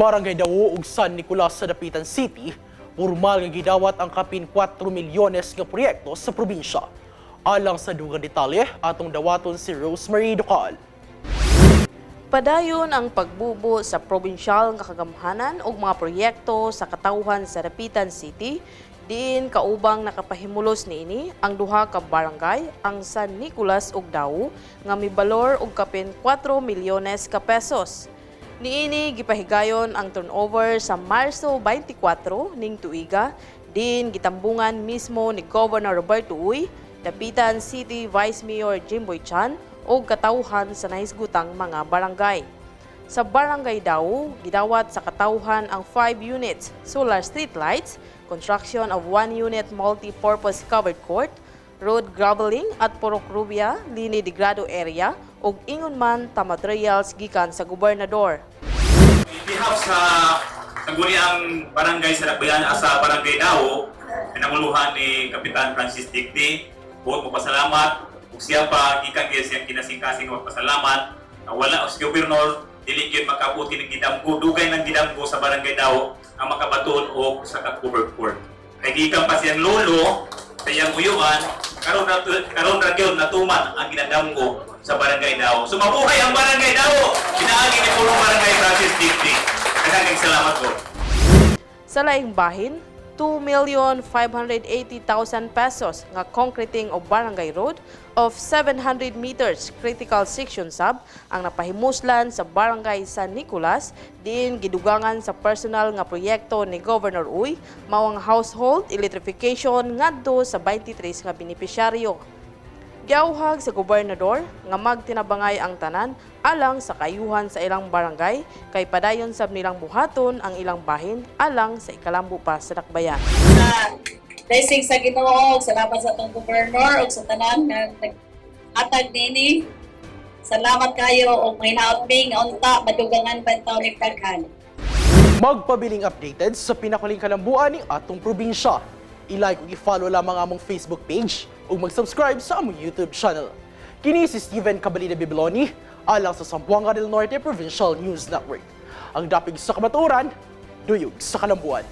Barangay Dao ug San Nicolas sa Dapitan City, formal nga gidawat ang kapin 4 milyones nga proyekto sa probinsya. Alang sa dugang detalye, atong dawaton si Rosemary Ducal. Padayon ang pagbubo sa probinsyal nga kagamhanan ug mga proyekto sa katawhan sa Dapitan City, diin kaubang nakapahimulos niini ang duha ka barangay, ang San Nicolas ug Dao, nga mibalor og kapin 4 milyones ka pesos. Niini gipahigayon ang turnover sa Marso 24 ning tuiga, diin gitambungan mismo ni Governor Roberto Uy, Dapitan City Vice Mayor Jimboy Chan o katawhan sa nahisgutang mga barangay. Sa Barangay Dao, gidawat sa katawhan ang 5 units solar street lights, construction of 1 unit multi-purpose covered court, road graveling at Purok Rubia, Lini de Grado area ug ingon man ta materials gikan sa gobernador. In behalf sa Sangguniang Barangay sa Dakbayan sa Barangay Dao, pinanguluhan ni Kapitan Francis Dikti, buot mo pasalamat ug siya pa gikan gyud siyang kinasing-kasing magpasalamat na wala si gobernador dili gyud makabuti ng gidamgo, dugay ng gidamgo sa Barangay Dao ang makabaton og sa covered court. Kay gikan pa siyang lolo sa iyang uyuan, karon ra gyud natuman ang ginadamgo sa Barangay Dao. So mabuhay ang Barangay Dao. Pinaagi ni pulong Barangay Francis Dikti. Daghang salamat po. Sa laing bahin, 2,580,000 pesos nga concreting o barangay road of 700 meters critical section sub ang napahimuslan sa Barangay San Nicolas, din gidugangan sa personal nga proyekto ni Governor Uy, mao ang household electrification ngadto sa 23 nga benepisyaryo. Giauhag sa gobernador nga magtinabangay ang tanan alang sa kayuhan sa ilang barangay kay padayon sab nilang buhaton ang ilang bahin alang sa ikalambo pa sa dakbayan. Blessing sa Ginoo, salamat sa atong gobernador ug sa tanan nga nag-atag nini. Salamat kayo og may naaping unta madugangan pantaw ni daghan. Magpabiling updated sa pinakuling kalambuan ng atong probinsya. I-like ug i-follow lamang among Facebook page ug mag-subscribe sa among YouTube channel. Kini si Steven Cabalina Bibiloni, alang sa Zamboanga del Norte Provincial News Network. Ang dapig sa kamaturan, duyog sa kalambuan.